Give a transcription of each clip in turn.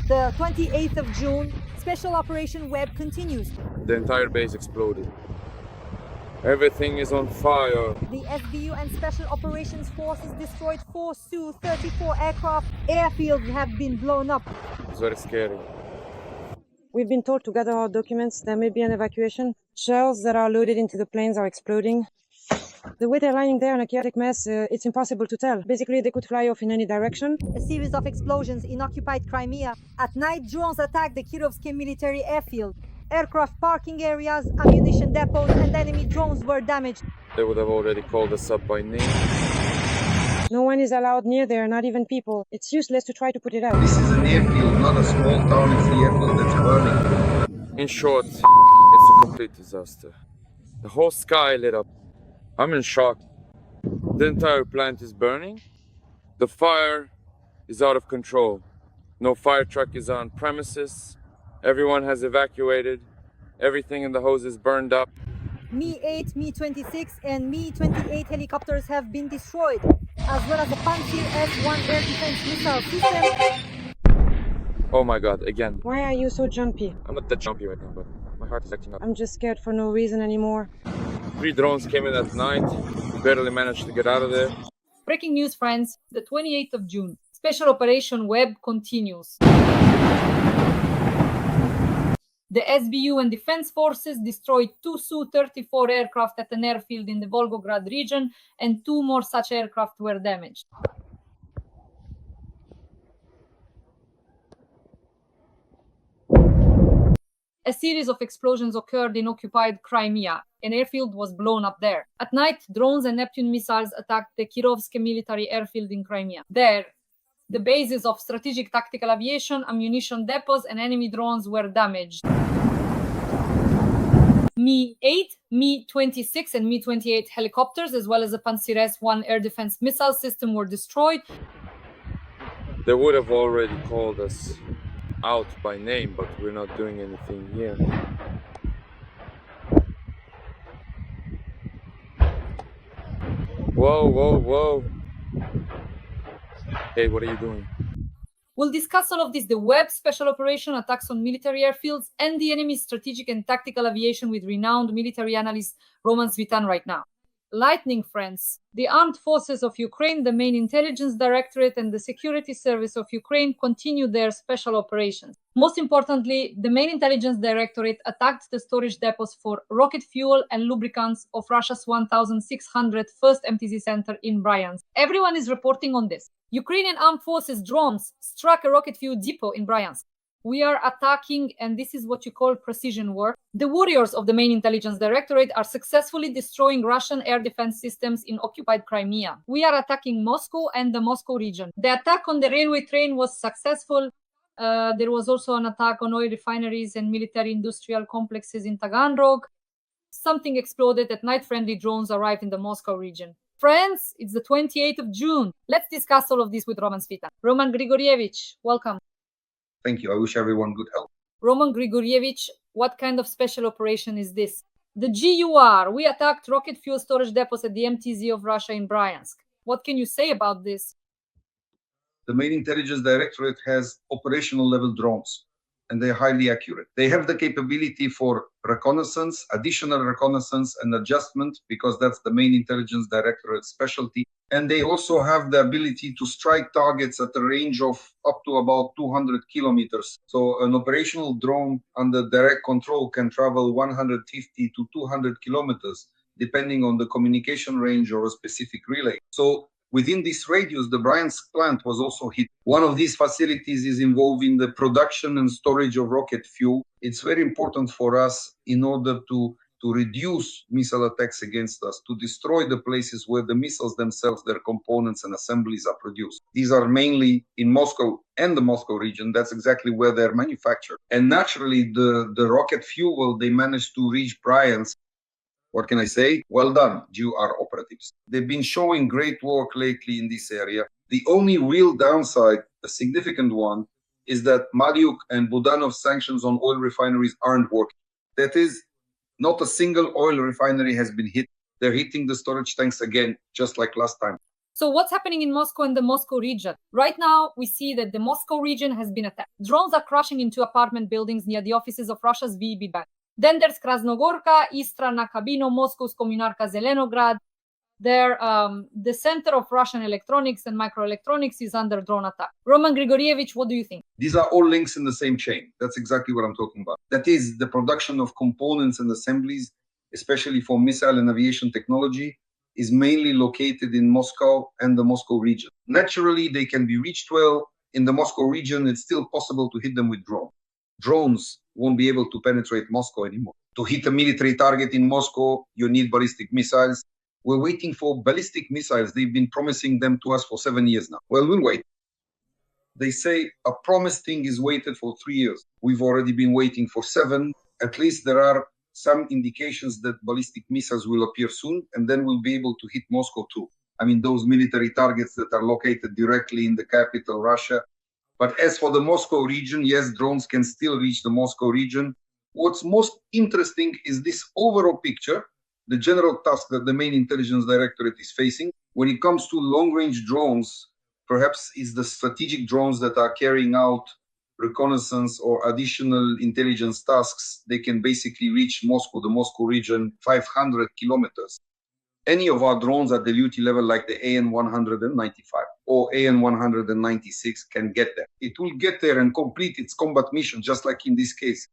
The 28th of June, Special Operation Web continues. The entire base exploded. Everything is on fire. The SBU and Special Operations Forces destroyed 4 Su-34 aircraft. Airfields have been blown up. It's very scary. We've been told to gather our documents. There may be an evacuation. Shells that are loaded into the planes are exploding. The way they're lying there in a chaotic mess, it's impossible to tell. Basically, they could fly off in any direction. A series of explosions in occupied Crimea. At night, drones attacked the Kirovske military airfield. Aircraft parking areas, ammunition depots, and enemy drones were damaged. They would have already called us up by name. No one is allowed near there, not even people. It's useless to try to put it out. This is an airfield, not a small town. It's the airfield that's burning. In short, it's a complete disaster. The whole sky lit up. I'm in shock. The entire plant is burning. The fire is out of control. No fire truck is on premises. Everyone has evacuated. Everything in the hose is burned up. Mi-8, Mi-26, and Mi-28 helicopters have been destroyed, as well as the Patriot S-1 air defense missile system. Oh my god, again. Why are you so jumpy? I'm not that jumpy right now, but my heart is acting up. I'm just scared for no reason anymore. 3 drones came in at night. Barely managed to get out of there. Breaking news, friends. The 28th of June. Special Operation Web continues. The SBU and Defense Forces destroyed 2 Su-34 aircraft at an airfield in the Volgograd region, and 2 more such aircraft were damaged. A series of explosions occurred in occupied Crimea. An airfield was blown up there. At night, drones and Neptune missiles attacked the Kirovske military airfield in Crimea. There, the bases of strategic tactical aviation, ammunition depots, and enemy drones were damaged. Mi-8, Mi-26, and Mi-28 helicopters, as well as the Pansir S-1 air defense missile system, were destroyed. They would have already called us out by name, but we're not doing anything here. Whoa, whoa, whoa. Hey, what are you doing? We'll discuss all of this, the web special operation, attacks on military airfields, and the enemy's strategic and tactical aviation with renowned military analyst Roman Svitan right now. Lightning, friends. The Armed Forces of Ukraine, the main intelligence directorate, and the Security Service of Ukraine continue their special operations. Most importantly, the main intelligence directorate attacked the storage depots for rocket fuel and lubricants of Russia's 1,600 first MTZ center in Bryansk. Everyone is reporting on this. Ukrainian Armed Forces drones struck a rocket fuel depot in Bryansk. We are attacking, and this is what you call precision work. The warriors of the main intelligence directorate are successfully destroying Russian air defense systems in occupied Crimea. We are attacking Moscow and the Moscow region. The attack on the railway train was successful. There was also an attack on oil refineries and military industrial complexes in Taganrog. Something exploded at night. Friendly drones arrived in the Moscow region. Friends, it's the 28th of June. Let's discuss all of this with Roman Svitan. Roman Grigorievich, welcome. Thank you. I wish everyone good health. Roman Grigorievich, what kind of special operation is this? The GUR, we attacked rocket fuel storage depots at the MTZ of Russia in Bryansk. What can you say about this? The main intelligence directorate has operational level drones, and they're highly accurate. They have the capability for reconnaissance, additional reconnaissance, and adjustment, because that's the main intelligence directorate's specialty. And they also have the ability to strike targets at a range of up to about 200 kilometers. So an operational drone under direct control can travel 150 to 200 kilometers, depending on the communication range or a specific relay. So within this radius, the Bryansk plant was also hit. One of these facilities is involved in the production and storage of rocket fuel. It's very important for us in order to reduce missile attacks against us, to destroy the places where the missiles themselves, their components and assemblies are produced. These are mainly in Moscow and the Moscow region. That's exactly where they're manufactured. And naturally, the rocket fuel, they managed to reach Bryansk. What can I say? Well done, GUR operatives. They've been showing great work lately in this area. The only real downside, a significant one, is that Mariuk and Budanov sanctions on oil refineries aren't working. That is, not a single oil refinery has been hit. They're hitting the storage tanks again, just like last time. So what's happening in Moscow and the Moscow region? Right now, we see that the Moscow region has been attacked. Drones are crashing into apartment buildings near the offices of Russia's VEB Bank. Then there's Krasnogorka, Istra, Nakabino, Moscow's Kommunarka, Zelenograd. There, the center of Russian electronics and microelectronics is under drone attack. Roman Grigorievich, what do you think? These are all links in the same chain. That's exactly what I'm talking about. That is, the production of components and assemblies, especially for missile and aviation technology, is mainly located in Moscow and the Moscow region. Naturally, they can be reached well. In the Moscow region, it's still possible to hit them with drones. Drones won't be able to penetrate Moscow anymore. To hit a military target in Moscow, you need ballistic missiles. We're waiting for ballistic missiles. They've been promising them to us for 7 years now. Well, we'll wait. They say a promised thing is waited for 3 years. We've already been waiting for 7. At least there are some indications that ballistic missiles will appear soon, and then we'll be able to hit Moscow too. I mean, those military targets that are located directly in the capital, Russia. But as for the Moscow region, yes, drones can still reach the Moscow region. What's most interesting is this overall picture, the general task that the main intelligence directorate is facing. When it comes to long-range drones, perhaps it's the strategic drones that are carrying out reconnaissance or additional intelligence tasks. They can basically reach Moscow, the Moscow region, 500 kilometers. Any of our drones at the duty level, like the AN-195 or AN-196, can get there. It will get there and complete its combat mission, just like in this case.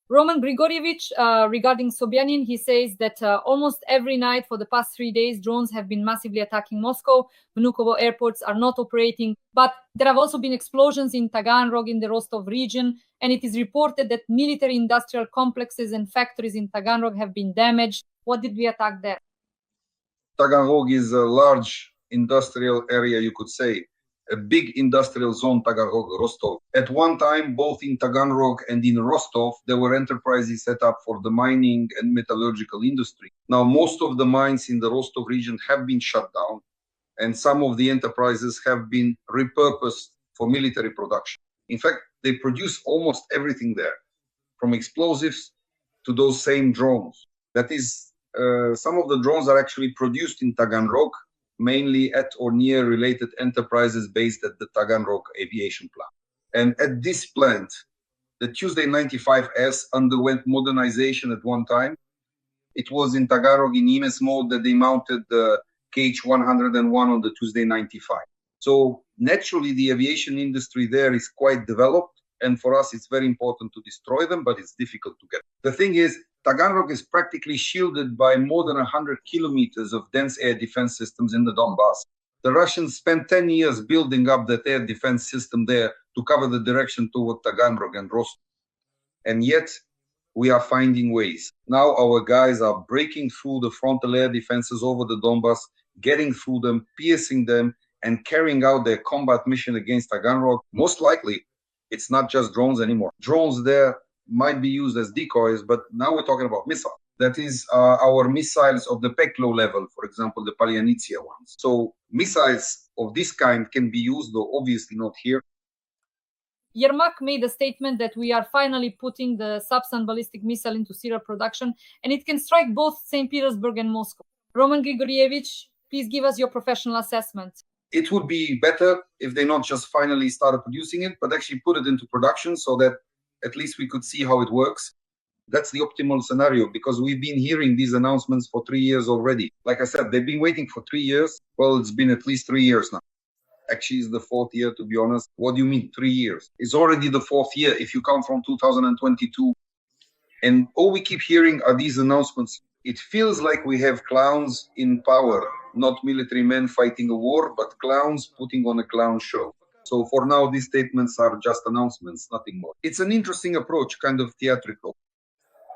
Roman Grigorievich, regarding Sobyanin, he says that almost every night for the past 3 days, drones have been massively attacking Moscow. Vnukovo airports are not operating, but there have also been explosions in Taganrog in the Rostov region, and it is reported that military industrial complexes and factories in Taganrog have been damaged. What did we attack there? Taganrog is a large industrial area, you could say. A big industrial zone, Taganrog, Rostov. At one time, both in Taganrog and in Rostov, there were enterprises set up for the mining and metallurgical industry. Now, most of the mines in the Rostov region have been shut down, and some of the enterprises have been repurposed for military production. In fact, they produce almost everything there, from explosives to those same drones. That is, some of the drones are actually produced in Taganrog, mainly at or near related enterprises based at the Taganrog aviation plant. And at this plant, the Tuesday 95S underwent modernization at one time. It was in Taganrog in EMS mode that they mounted the KH-101 on the Tuesday 95. So naturally, the aviation industry there is quite developed. And for us, it's very important to destroy them, but it's difficult to get. The thing is, Taganrog is practically shielded by more than 100 kilometers of dense air defense systems in the Donbass. The Russians spent 10 years building up that air defense system there to cover the direction toward Taganrog and Rostov. And yet, we are finding ways. Now our guys are breaking through the frontal air defenses over the Donbass, getting through them, piercing them, and carrying out their combat mission against Taganrog. Most likely, it's not just drones anymore. Drones there might be used as decoys, but now we're talking about missiles. That is our missiles of the Peklo level, for example, the Palyanitsia ones. So missiles of this kind can be used, though obviously not here. Yermak made a statement that we are finally putting the Subsan ballistic missile into serial production, and it can strike both St. Petersburg and Moscow. Roman Grigorievich, please give us your professional assessment. It would be better if they not just finally started producing it, but actually put it into production so that at least we could see how it works. That's the optimal scenario, because we've been hearing these announcements for 3 years already. Like I said, they've been waiting for 3 years. Well, it's been at least 3 years now. Actually, it's the 4th year, to be honest. What do you mean, 3 years? It's already the 4th year if you count from 2022. And all we keep hearing are these announcements. It feels like we have clowns in power, not military men fighting a war, but clowns putting on a clown show. So for now, these statements are just announcements, nothing more. It's an interesting approach, kind of theatrical.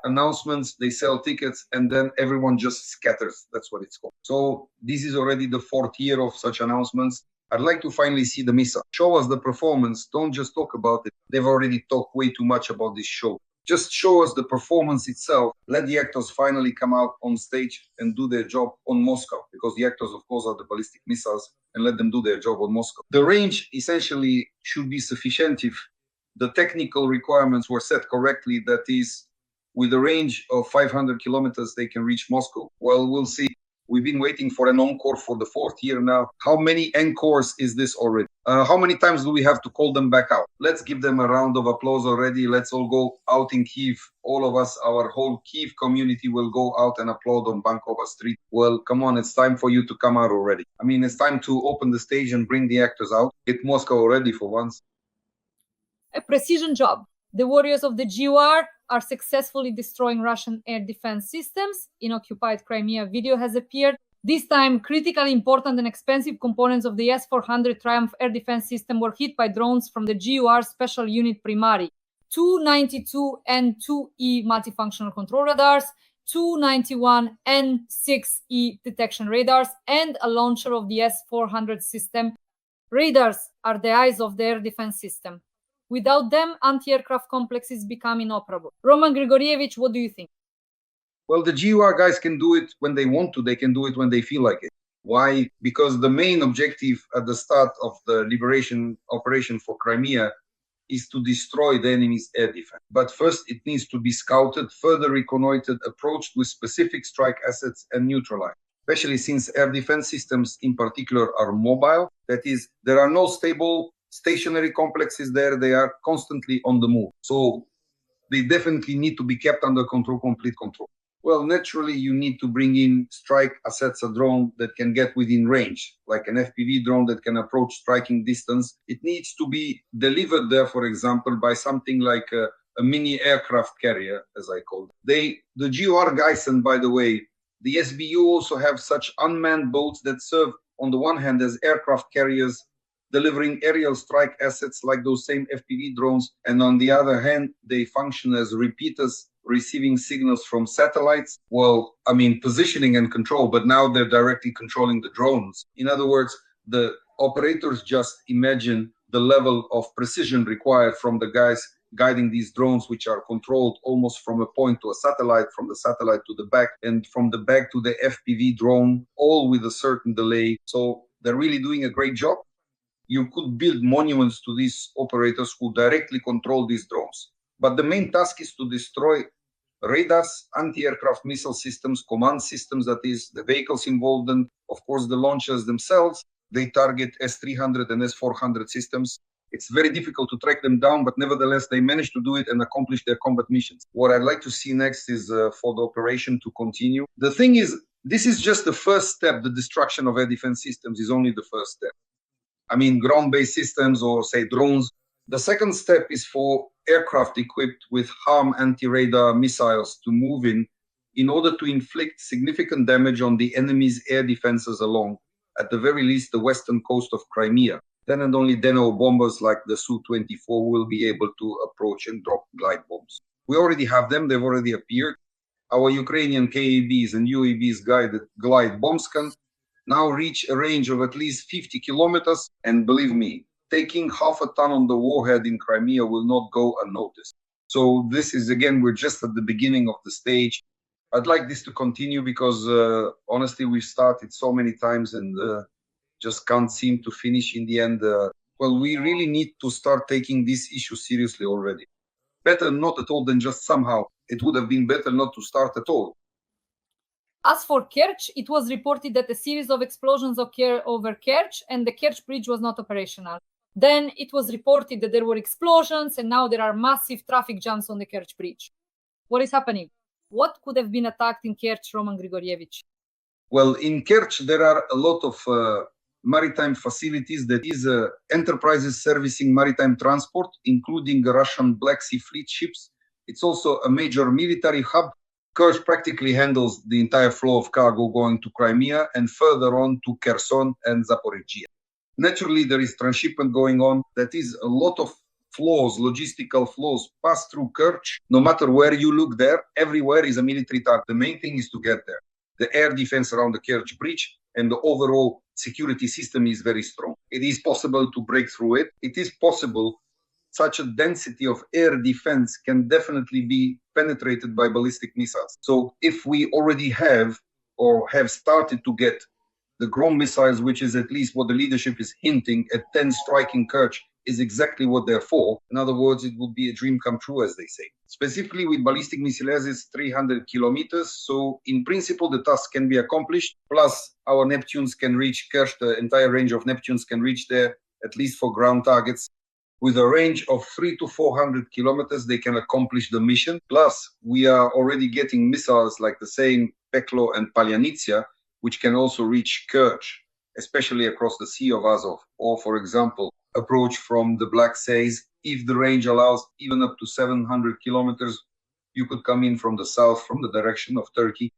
Announcements, they sell tickets, and then everyone just scatters. That's what it's called. So this is already the 4th year of such announcements. I'd like to finally see the missile. Show us the performance. Don't just talk about it. They've already talked way too much about this show. Just show us the performance itself. Let the actors finally come out on stage and do their job on Moscow, because the actors, of course, are the ballistic missiles, and let them do their job on Moscow. The range essentially should be sufficient if the technical requirements were set correctly. That is, with a range of 500 kilometers, they can reach Moscow. Well, we'll see. We've been waiting for an encore for the 4th year now. How many encores is this already? How many times do we have to call them back out? Let's give them a round of applause already. Let's all go out in Kyiv. All of us, our whole Kyiv community will go out and applaud on Bankova Street. Well, come on, it's time for you to come out already. I mean, it's time to open the stage and bring the actors out. Get Moscow already for once. A precision job. The warriors of the GOR are successfully destroying Russian air defense systems. In occupied Crimea, video has appeared. This time, critically important and expensive components of the S-400 Triumph air defense system were hit by drones from the GOR Special Unit Primari. 292 and 2E multifunctional control radars, 291 and 6E detection radars, and a launcher of the S-400 system. Radars are the eyes of the air defense system. Without them, anti-aircraft complexes become inoperable. Roman Grigorievich, what do you think? Well, the GUR guys can do it when they want to. They can do it when they feel like it. Why? Because the main objective at the start of the liberation operation for Crimea is to destroy the enemy's air defense. But first, it needs to be scouted, further reconnoitered, approached with specific strike assets and neutralized. Especially since air defense systems in particular are mobile. That is, there are no stable stationary complexes there. They are constantly on the move. So they definitely need to be kept under control, complete control. Well, naturally, you need to bring in strike assets, a drone that can get within range, like an FPV drone that can approach striking distance. It needs to be delivered there, for example, by something like a mini aircraft carrier, as I call it. The GOR guys, and by the way, the SBU also have such unmanned boats that serve, on the one hand, as aircraft carriers, delivering aerial strike assets like those same FPV drones, and on the other hand, they function as repeaters, receiving signals from satellites. Well, I mean, positioning and control, but now they're directly controlling the drones. In other words, the operators just imagine the level of precision required from the guys guiding these drones, which are controlled almost from a point to a satellite, from the satellite to the back, and from the back to the FPV drone, all with a certain delay. So they're really doing a great job. You could build monuments to these operators who directly control these drones. But the main task is to destroy radars, anti-aircraft missile systems, command systems, that is, the vehicles involved, and of course the launchers themselves. They target S-300 and S-400 systems. It's very difficult to track them down, but nevertheless, they manage to do it and accomplish their combat missions. What I'd like to see next is for the operation to continue. The thing is, this is just the first step. The destruction of air defense systems is only the first step. I mean, ground-based systems or, say, drones. The second step is for aircraft equipped with HARM anti-radar missiles to move in order to inflict significant damage on the enemy's air defenses along, at the very least, the western coast of Crimea. Then and only then our bombers like the Su-24 will be able to approach and drop glide bombs. We already have them. They've already appeared. Our Ukrainian KABs and UAVs guided glide bombs can now reach a range of at least 50 kilometers. And believe me, taking half a ton on the warhead in Crimea will not go unnoticed. So this is, again, we're just at the beginning of the stage. I'd like this to continue because, honestly, we've started so many times and just can't seem to finish in the end. Well, we really need to start taking this issue seriously already. Better not at all than just somehow. It would have been better not to start at all. As for Kerch, it was reported that a series of explosions occurred over Kerch and the Kerch bridge was not operational. Then it was reported that there were explosions and now there are massive traffic jams on the Kerch bridge. What is happening? What could have been attacked in Kerch, Roman Grigorievich? Well, in Kerch, there are a lot of maritime facilities, that is enterprises servicing maritime transport, including Russian Black Sea Fleet ships. It's also a major military hub. Kerch practically handles the entire flow of cargo going to Crimea and further on to Kherson and Zaporizhzhia. Naturally, there is transshipment going on. That is, a lot of flows, logistical flows, pass through Kerch. No matter where you look there, everywhere is a military target. The main thing is to get there. The air defense around the Kerch bridge and the overall security system is very strong. It is possible to break through it. It is possible. Such a density of air defense can definitely be penetrated by ballistic missiles. So if we already have or have started to get the ground missiles, which is at least what the leadership is hinting at 10 striking Kerch, is exactly what they're for. In other words, it would be a dream come true, as they say. Specifically with ballistic missiles, it's 300 kilometers. So in principle, the task can be accomplished. Plus, our Neptunes can reach Kerch, the entire range of Neptunes can reach there, at least for ground targets. With a range of 300 to 400 kilometers, they can accomplish the mission. Plus, we are already getting missiles like the same Peklo and Palyanitsia, which can also reach Kerch, especially across the Sea of Azov, or, for example, approach from the Black Seas. If the range allows even up to 700 kilometers, you could come in from the south, from the direction of Turkey.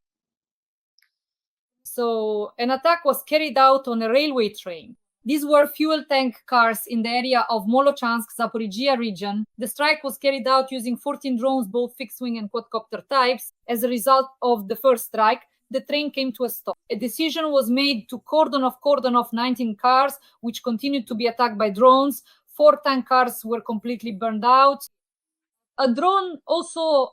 So an attack was carried out on a railway train. These were fuel tank cars in the area of Molochansk, Zaporizhia region. The strike was carried out using 14 drones, both fixed-wing and quadcopter types. As a result of the first strike, the train came to a stop. A decision was made to cordon off 19 cars, which continued to be attacked by drones. 4 tank cars were completely burned out. A drone also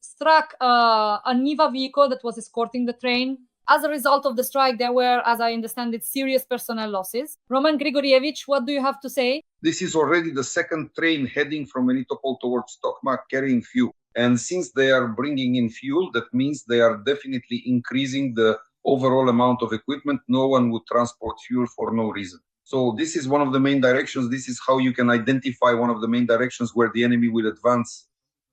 struck a Niva vehicle that was escorting the train. As a result of the strike, there were, as I understand it, serious personnel losses. Roman Grigorievich, what do you have to say? This is already the second train heading from Melitopol towards Tokmak carrying fuel. And since they are bringing in fuel, that means they are definitely increasing the overall amount of equipment. No one would transport fuel for no reason. So this is one of the main directions. This is how you can identify one of the main directions where the enemy will advance,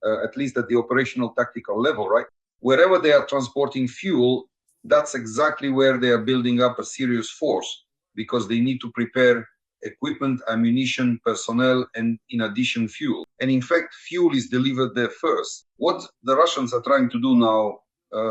at least at the operational tactical level, right? Wherever they are transporting fuel, that's exactly where they are building up a serious force, because they need to prepare equipment, ammunition, personnel, and in addition, fuel. And in fact, fuel is delivered there first. What the Russians are trying to do now,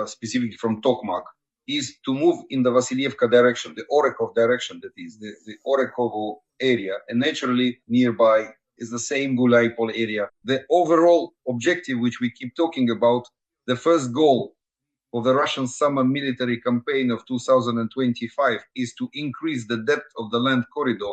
specifically from Tokmak, is to move in the Vasilievka direction, the Orekhov direction, that is, the Orekhovo area, and naturally nearby is the same Gulaipol area. The overall objective, which we keep talking about, the first goal for the Russian summer military campaign of 2025 is to increase the depth of the land corridor,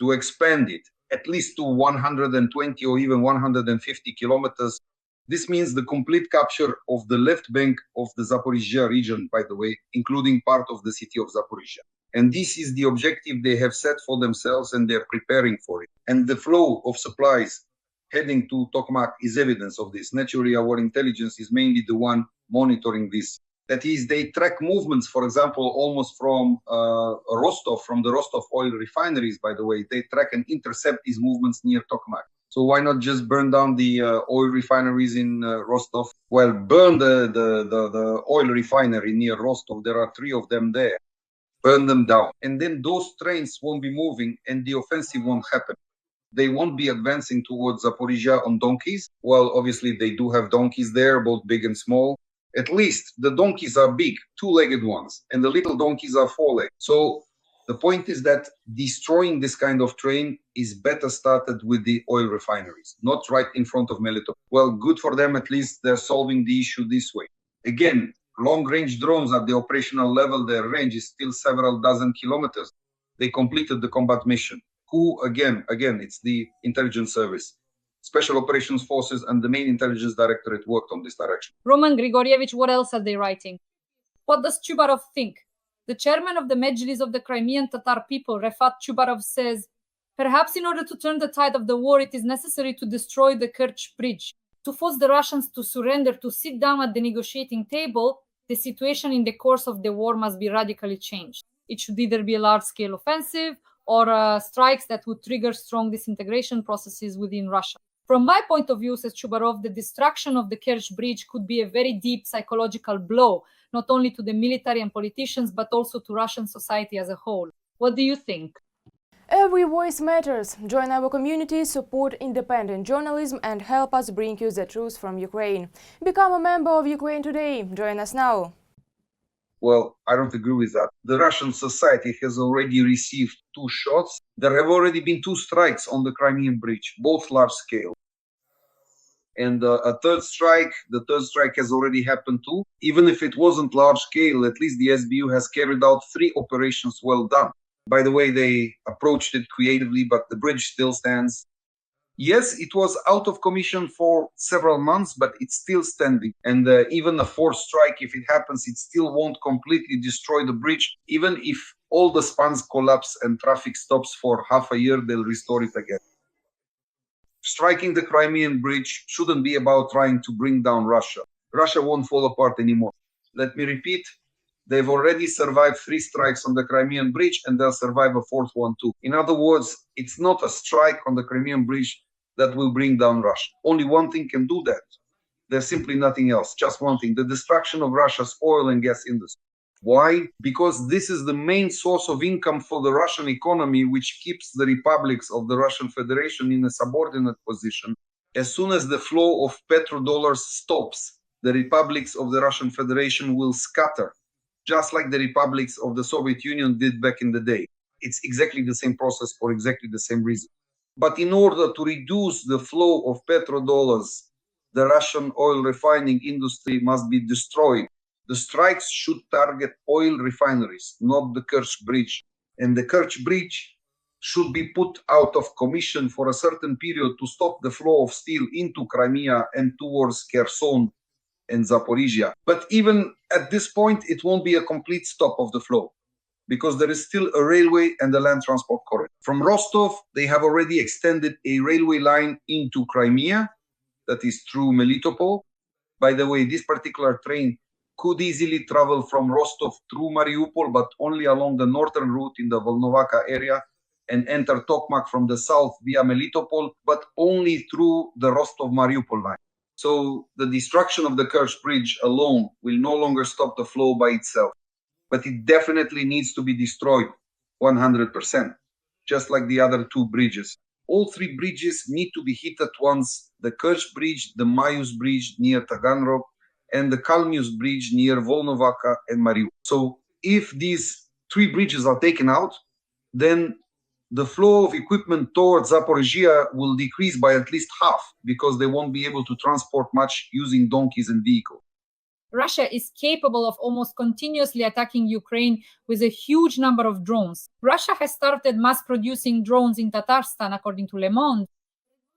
to expand it at least to 120 or even 150 kilometers. This means the complete capture of the left bank of the Zaporizhia region, by the way, including part of the city of Zaporizhia. And this is the objective they have set for themselves, and they're preparing for it. And the flow of supplies heading to Tokmak is evidence of this. Naturally, our intelligence is mainly the one monitoring this. That is, they track movements, for example, almost from Rostov, from the Rostov oil refineries, by the way. They track and intercept these movements near Tokmak. So why not just burn down the oil refineries in Rostov? Well, burn the oil refinery near Rostov. There are 3 of them there. Burn them down. And then those trains won't be moving and the offensive won't happen. They won't be advancing towards Zaporizhia on donkeys. Well, obviously, they do have donkeys there, both big and small. At least the donkeys are big, 2-legged ones, and the little donkeys are 4-legged. So the point is that destroying this kind of train is better started with the oil refineries, not right in front of Melitopol. Well, good for them, at least they're solving the issue this way. Again, long-range drones at the operational level, their range is still several dozen kilometers. They completed the combat mission. Who, again, it's the intelligence service. Special Operations Forces and the main intelligence directorate worked on this direction. Roman Grigorievich, what else are they writing? What does Chubarov think? The chairman of the Mejlis of the Crimean Tatar people, Refat Chubarov, says, perhaps in order to turn the tide of the war, it is necessary to destroy the Kerch Bridge. To force the Russians to surrender, to sit down at the negotiating table, the situation in the course of the war must be radically changed. It should either be a large-scale offensive or strikes that would trigger strong disintegration processes within Russia. From my point of view, says Chubarov, the destruction of the Kerch Bridge could be a very deep psychological blow, not only to the military and politicians, but also to Russian society as a whole. What do you think? Every voice matters. Join our community, support independent journalism and help us bring you the truth from Ukraine. Become a member of Ukraine Today. Join us now. Well, I don't agree with that. The Russian society has already received 2 shots. There have already been 2 strikes on the Crimean Bridge, both large scale. And the third strike has already happened too. Even if it wasn't large scale, at least the SBU has carried out 3 operations well done. By the way, they approached it creatively, but the bridge still stands. Yes, it was out of commission for several months, but it's still standing. And even a 4th strike, if it happens, it still won't completely destroy the bridge, even if all the spans collapse and traffic stops for half a year, they'll restore it again. Striking the Crimean bridge shouldn't be about trying to bring down Russia. Russia won't fall apart anymore. Let me repeat, they've already survived 3 strikes on the Crimean bridge and they'll survive a 4th one too. In other words, it's not a strike on the Crimean bridge that will bring down Russia. Only one thing can do that. There's simply nothing else, just one thing, the destruction of Russia's oil and gas industry. Why? Because this is the main source of income for the Russian economy, which keeps the republics of the Russian Federation in a subordinate position. As soon as the flow of petrodollars stops, the republics of the Russian Federation will scatter, just like the republics of the Soviet Union did back in the day. It's exactly the same process for exactly the same reason. But in order to reduce the flow of petrodollars, the Russian oil refining industry must be destroyed. The strikes should target oil refineries, not the Kerch Bridge. And the Kerch Bridge should be put out of commission for a certain period to stop the flow of steel into Crimea and towards Kherson and Zaporizhia. But even at this point, it won't be a complete stop of the flow, because there is still a railway and a land transport corridor. From Rostov, they have already extended a railway line into Crimea, that is through Melitopol. By the way, this particular train could easily travel from Rostov through Mariupol, but only along the northern route in the Volnovakha area, and enter Tokmak from the south via Melitopol, but only through the Rostov-Mariupol line. So the destruction of the Kerch Bridge alone will no longer stop the flow by itself, but it definitely needs to be destroyed 100%, just like the other 2 bridges. All 3 bridges need to be hit at once: the Kerch Bridge, the Mayus Bridge near Taganrog, and the Kalmius Bridge near Volnovakha and Mariupol. So if these 3 bridges are taken out, then the flow of equipment towards Zaporizhia will decrease by at least half, because they won't be able to transport much using donkeys and vehicles. Russia is capable of almost continuously attacking Ukraine with a huge number of drones. Russia has started mass producing drones in Tatarstan, according to Le Monde.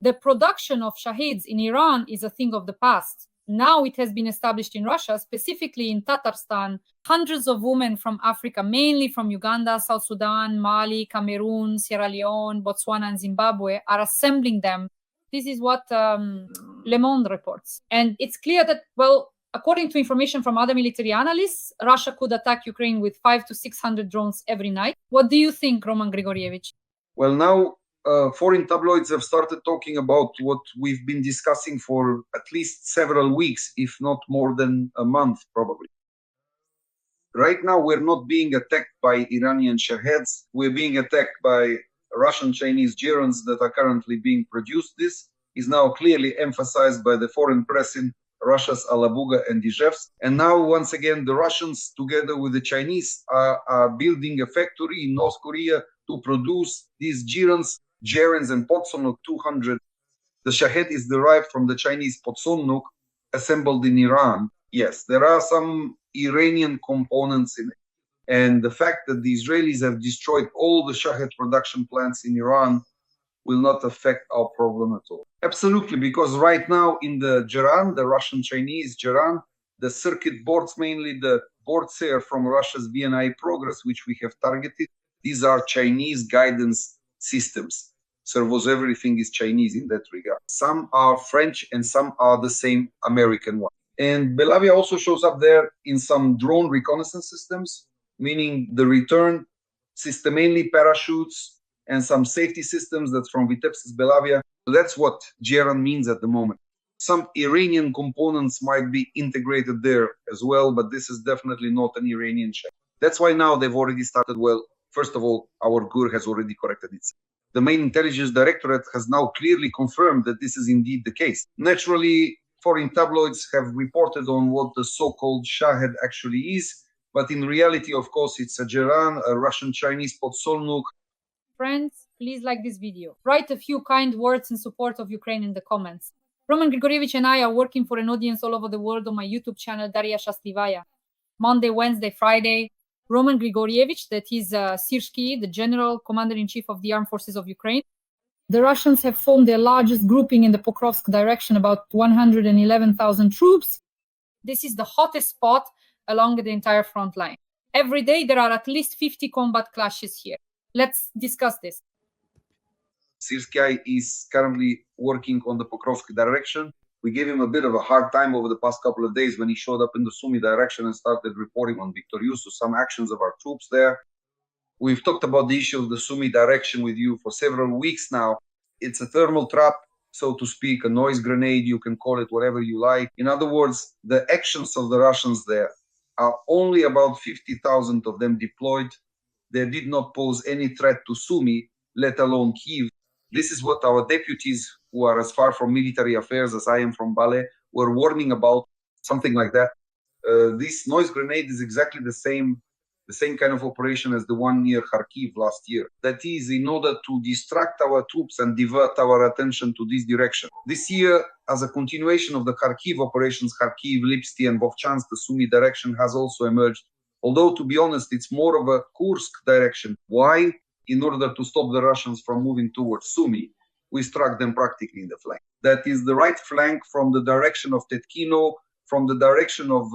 The production of Shahids in Iran is a thing of the past. Now it has been established in Russia, specifically in Tatarstan. Hundreds of women from Africa, mainly from Uganda, South Sudan, Mali, Cameroon, Sierra Leone, Botswana, and Zimbabwe, are assembling them. This is what Le Monde reports. And it's clear that, well, according to information from other military analysts, Russia could attack Ukraine with 500 to 600 drones every night. What do you think, Roman Grigorievich? Well, now foreign tabloids have started talking about what we've been discussing for at least several weeks, if not more than a month, probably. Right now, we're not being attacked by Iranian Shaheeds. We're being attacked by Russian Chinese gerunds that are currently being produced. This is now clearly emphasized by the foreign press in Russia's Alabuga and Ijevsk. And now, once again, the Russians, together with the Chinese, are building a factory in North Korea to produce these gerunds and Potsonok 200. The Shahed is derived from the Chinese Potsonok, assembled in Iran. Yes, there are some Iranian components in it. And the fact that the Israelis have destroyed all the Shahed production plants in Iran will not affect our problem at all. Absolutely, because right now in the Geran, the Russian-Chinese Geran, the circuit boards, mainly the boards are from Russia's VNI Progress, which we have targeted. These are Chinese guidance systems. Servos, everything is Chinese in that regard. Some are French and some are the same American one. And Belavia also shows up there in some drone reconnaissance systems, meaning the return system, mainly parachutes, and some safety systems that's from Vitebsk Belavia. That's what Geran means at the moment. Some Iranian components might be integrated there as well, but this is definitely not an Iranian check. That's why now they've already started. Well, first of all, our GUR has already corrected itself. The main intelligence directorate has now clearly confirmed that this is indeed the case. Naturally, foreign tabloids have reported on what the so-called Shahed actually is, but in reality, of course, it's a Geran, a Russian-Chinese Podsolnuk. Friends, please like this video. Write a few kind words in support of Ukraine in the comments. Roman Grigorievich and I are working for an audience all over the world on my YouTube channel, Daria Shastlivaya. Monday, Wednesday, Friday, Roman Grigorievich, that is Sirski, the General Commander-in-Chief of the Armed Forces of Ukraine. The Russians have formed their largest grouping in the Pokrovsk direction, about 111,000 troops. This is the hottest spot along the entire front line. Every day there are at least 50 combat clashes here. Let's discuss this. Syrskyi is currently working on the Pokrovsk direction. We gave him a bit of a hard time over the past couple of days when he showed up in the Sunumi direction and started reporting on Victorious, so some actions of our troops there. We've talked about the issue of the Sunumi direction with you for several weeks now. It's a thermal trap, so to speak, a noise grenade, you can call it whatever you like. In other words, the actions of the Russians there are only about 50,000 of them deployed. They did not pose any threat to Sumy, let alone Kyiv. This is what our deputies, who are as far from military affairs as I am from Ballet, were warning about, something like that. This noise grenade is exactly the same kind of operation as the one near Kharkiv last year. That is in order to distract our troops and divert our attention to this direction. This year, as a continuation of the Kharkiv operations, Kharkiv, Lipsty and Vovchansk, the Sumy direction has also emerged. Although, to be honest, it's more of a Kursk direction. Why? In order to stop the Russians from moving towards Sumy, we struck them practically in the flank. That is the right flank from the direction of Tetkino, from the direction of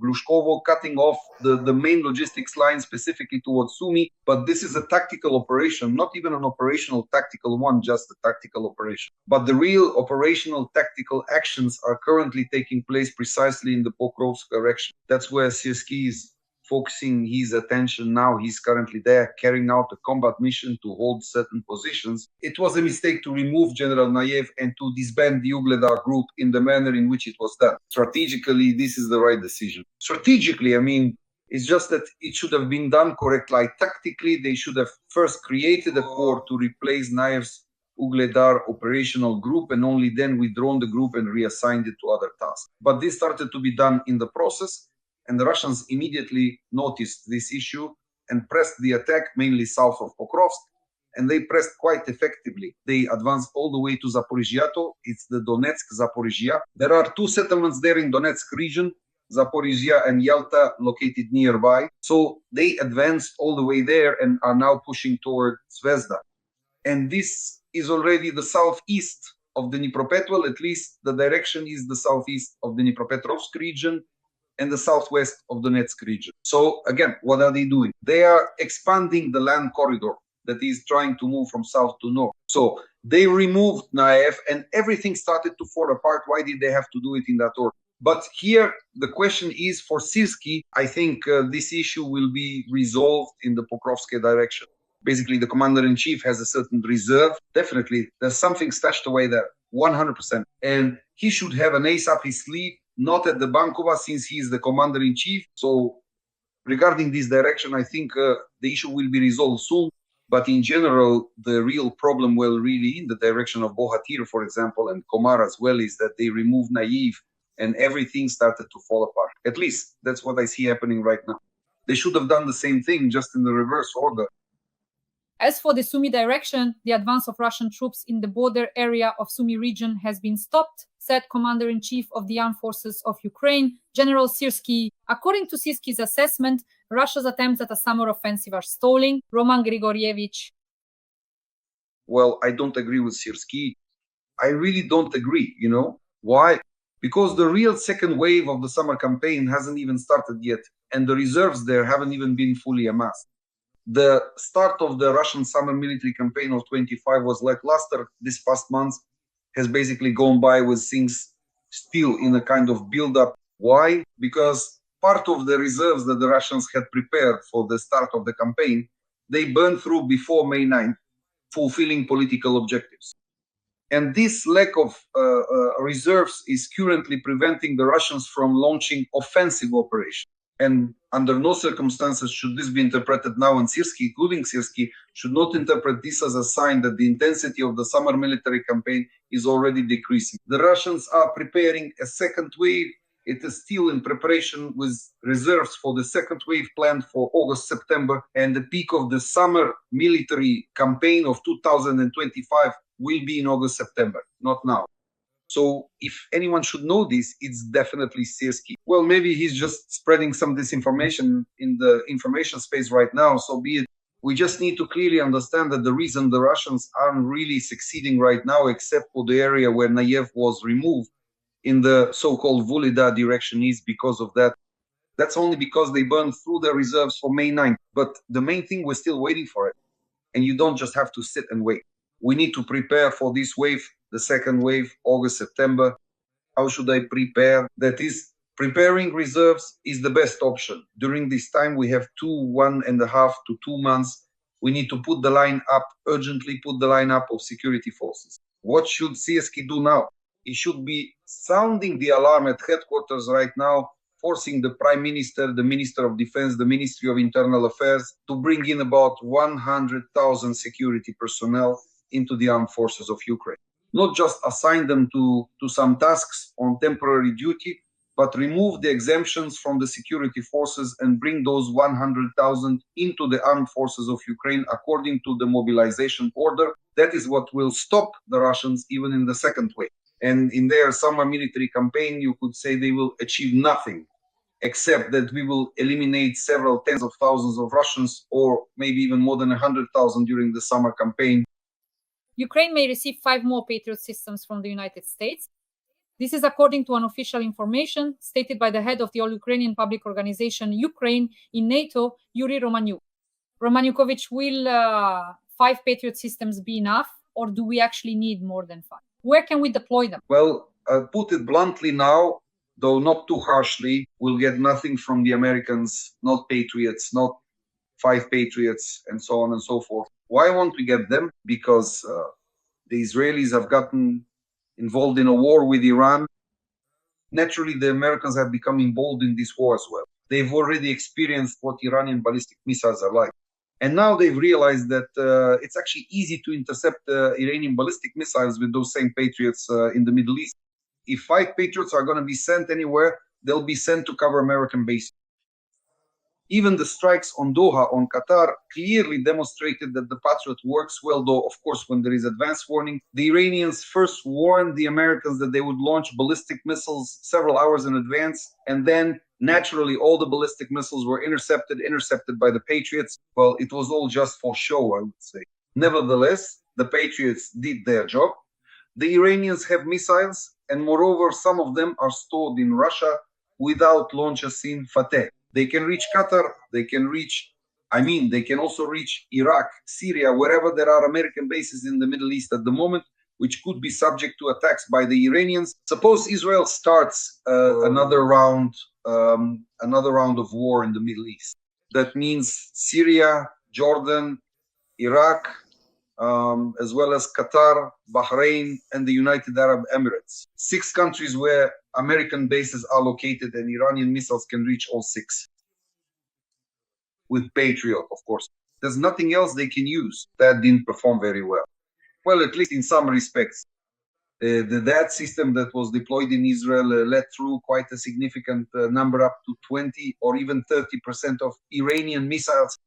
Glushkovo, cutting off the main logistics line specifically towards Sumy. But this is a tactical operation, not even an operational tactical one, just a tactical operation. But the real operational tactical actions are currently taking place precisely in the Pokrovsk direction. That's where Syrskyi is focusing his attention now. He's currently there carrying out a combat mission to hold certain positions. It was a mistake to remove General Nayev and to disband the Ugledar group in the manner in which it was done. Strategically, this is the right decision. Strategically, I mean, it's just that it should have been done correctly. Like, tactically, they should have first created a corps to replace Nayev's Ugledar operational group and only then withdrawn the group and reassigned it to other tasks. But this started to be done in the process. And the Russians immediately noticed this issue and pressed the attack mainly south of Pokrovsk, and they pressed quite effectively. They advanced all the way to Zaporizhyato. It's the Donetsk-Zaporizhia. There are two settlements there in Donetsk region, Zaporizhia and Yalta, located nearby. So they advanced all the way there and are now pushing toward Zvezda. And this is already the southeast of the Dnipropetrovsk, at least the direction is the southeast of the Dnipropetrovsk region and the southwest of the Donetsk region. So again, what are they doing? They are expanding the land corridor that is trying to move from south to north. So they removed Naev and everything started to fall apart. Why did they have to do it in that order? But here, the question is for Syrskyi, I think this issue will be resolved in the Pokrovske direction. Basically, the commander-in-chief has a certain reserve. Definitely, there's something stashed away there, 100%. And he should have an ace up his sleeve, not at the Bankova, since he is the commander-in-chief. So regarding this direction, I think the issue will be resolved soon. But in general, the real problem, well, really in the direction of Bohatir, for example, and Komar as well, is that they removed Naiv and everything started to fall apart. At least that's what I see happening right now. They should have done the same thing, just in the reverse order. As for the Sumy direction, the advance of Russian troops in the border area of Sumy region has been stopped, said Commander-in-Chief of the Armed Forces of Ukraine, General Syrskyi. According to Syrskyi's assessment, Russia's attempts at a summer offensive are stalling. Roman Grigorievich. Well, I don't agree with Syrskyi. I really don't agree, you know. Why? Because the real second wave of the summer campaign hasn't even started yet, and the reserves there haven't even been fully amassed. The start of the Russian summer military campaign of 25 was lackluster. This past month has basically gone by with things still in a kind of build-up. Why? Because part of the reserves that the Russians had prepared for the start of the campaign, they burned through before May 9th, fulfilling political objectives. And this lack of reserves is currently preventing the Russians from launching offensive operations. And under no circumstances should this be interpreted now, and Syrskyi, including Syrskyi, should not interpret this as a sign that the intensity of the summer military campaign is already decreasing. The Russians are preparing a second wave. It is still in preparation with reserves for the second wave planned for August, September, and the peak of the summer military campaign of 2025 will be in August, September, not now. So if anyone should know this, it's definitely Syrskyi. Well, maybe he's just spreading some disinformation in the information space right now, so be it. We just need to clearly understand that the reason the Russians aren't really succeeding right now, except for the area where Nayev was removed in the so-called Volhyda direction, is because of that That's only because they burned through their reserves for May 9th. But the main thing, we're still waiting for it. And you don't just have to sit and wait. We need to prepare for this wave, the second wave, August, September. How should I prepare? That is, preparing reserves is the best option. During this time, we have 1.5 to 2 months. We need to put the line up, urgently put the line up of security forces. What should CSK do now? It should be sounding the alarm at headquarters right now, forcing the Prime Minister, the Minister of Defense, the Ministry of Internal Affairs to bring in about 100,000 security personnel into the armed forces of Ukraine. Not just assign them to some tasks on temporary duty, but remove the exemptions from the security forces and bring those 100,000 into the armed forces of Ukraine according to the mobilization order. That is what will stop the Russians even in the second wave. And in their summer military campaign, you could say they will achieve nothing, except that we will eliminate several tens of thousands of Russians, or maybe even more than 100,000 during the summer campaign. Ukraine may receive 5 more Patriot systems from the United States. This is according to unofficial information stated by the head of the all-Ukrainian public organization Ukraine in NATO, Yuri Romaniuk. Romaniukovich, will 5 Patriot systems be enough, or do we actually need more than 5? Where can we deploy them? Well, put it bluntly now, though not too harshly, we'll get nothing from the Americans, not Patriots, not 5 Patriots, and so on and so forth. Why won't we get them? Because the Israelis have gotten involved in a war with Iran. Naturally, the Americans have become involved in this war as well. They've already experienced what Iranian ballistic missiles are like. And now they've realized that it's actually easy to intercept Iranian ballistic missiles with those same Patriots in the Middle East. If 5 Patriots are going to be sent anywhere, they'll be sent to cover American bases. Even the strikes on Doha, on Qatar, clearly demonstrated that the Patriot works well, though, of course, when there is advance warning. The Iranians first warned the Americans that they would launch ballistic missiles several hours in advance, and then, naturally, all the ballistic missiles were intercepted by the Patriots. Well, it was all just for show, I would say. Nevertheless, the Patriots did their job. The Iranians have missiles, and moreover, some of them are stored in Russia without launches in Fateh. They can reach Qatar, they can also reach Iraq, Syria, wherever there are American bases in the Middle East at the moment, which could be subject to attacks by the Iranians. Suppose Israel starts another round of war in the Middle East. That means Syria, Jordan, Iraq, as well as Qatar, Bahrain, and the United Arab Emirates. 6 countries where American bases are located, and Iranian missiles can reach all 6. With Patriot, of course. There's nothing else they can use. That didn't perform very well. Well, at least in some respects. That system that was deployed in Israel let through quite a significant number, up to 20 or even 30% of Iranian missiles.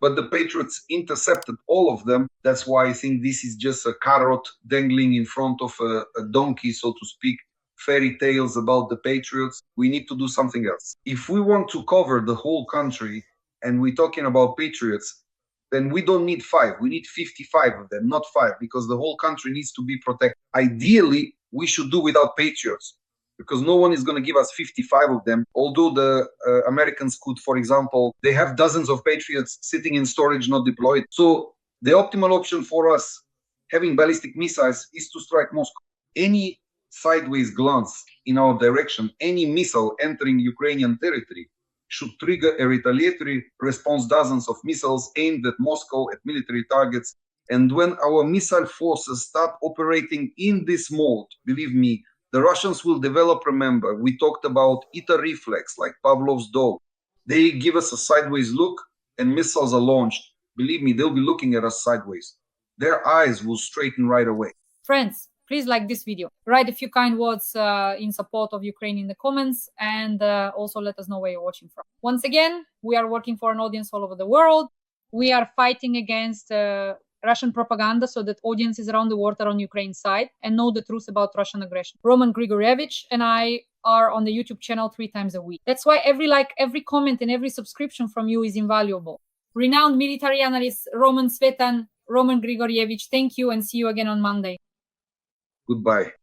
But the Patriots intercepted all of them. That's why I think this is just a carrot dangling in front of a donkey, so to speak. Fairy tales about the Patriots. We need to do something else. If we want to cover the whole country, and we're talking about Patriots, then we don't need 5. We need 55 of them, not 5, because the whole country needs to be protected. Ideally, we should do without Patriots, because no one is going to give us 55 of them. Although the Americans could, for example, they have dozens of Patriots sitting in storage, not deployed. So the optimal option for us, having ballistic missiles, is to strike Moscow. Any sideways glance in our direction, any missile entering Ukrainian territory should trigger a retaliatory response, dozens of missiles aimed at Moscow, at military targets. And when our missile forces start operating in this mode, believe me, the Russians will develop, remember, we talked about ITA reflex, like Pavlov's dog. They give us a sideways look and missiles are launched. Believe me, they'll be looking at us sideways. Their eyes will straighten right away. Friends, please like this video. Write a few kind words in support of Ukraine in the comments, and also let us know where you're watching from. Once again, we are working for an audience all over the world. We are fighting against Russian propaganda so that audiences around the world are on Ukraine's side and know the truth about Russian aggression. Roman Grigoryevich and I are on the YouTube channel 3 times a week. That's why every like, every comment, and every subscription from you is invaluable. Renowned military analyst Roman Grigoryevich, thank you, and see you again on Monday. Goodbye.